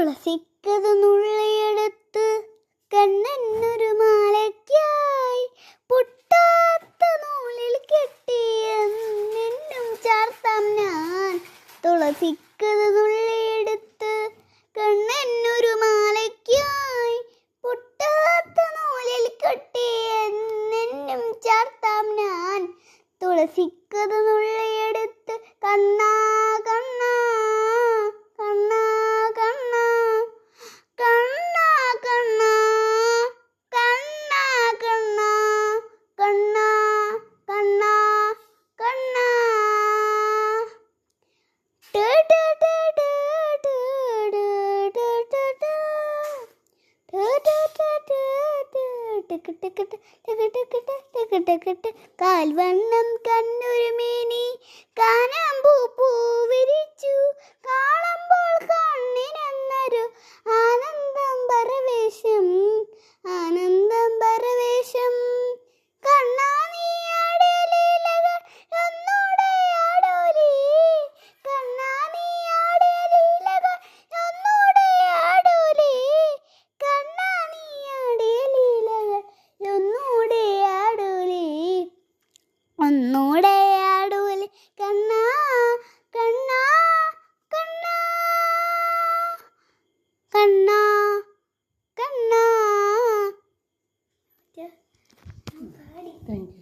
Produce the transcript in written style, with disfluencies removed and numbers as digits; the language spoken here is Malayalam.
തുളസിക്കത് നുള്ളിയെടുത്ത് കണ്ണനൊരു മാലയ്ക്കായി പൊട്ടാത്ത നൂലിൽ കെട്ടിയെന്നും ചാർത്താം ഞാൻ. തുളസിക്കത് നുള്ളിയെടുത്ത് കണ്ണനൊരു മാലയ്ക്കായി പൊട്ടാത്ത നൂലിൽ കെട്ടിയെന്നും ചാർത്താം ഞാൻ. തുളസിക്കത് നുള്ളിയെടുത്ത് കണ്ണാ കണ്ണാ കണ്ണാ കണ്ണാ കണ്ണാ കണ്ണാ കണ്ണാ കണ്ണാ കണ്ണാ കണ്ണാ കണ്ണാ കാൽവണ്ണം കണ്ണൊരു മേനി കാനാമ്പൂ പൂവിരിച്ചു കാണുമ്പോൾ കണ്ണിനെന്നൊരു ആനന്ദം പരവേശം ആനന്ദം പരവേശം. കണ്ണാ നീ ആടിയ ലീലകൾ ഒന്നൂടെ ആടോലി. കണ്ണാ നീ ആടിയ ലീലകൾ ഒന്നൂടെ ആടോലി. കണ്ണാ നീ ആടിയ ലീലകൾ ഒന്നൂടെ ആടോലി. ഒന്നൂടെ ആടോലി കണ്ണാ കണ്ണാ കണ്ണാ കണ്ണാ കണ്ണാ. Thank you.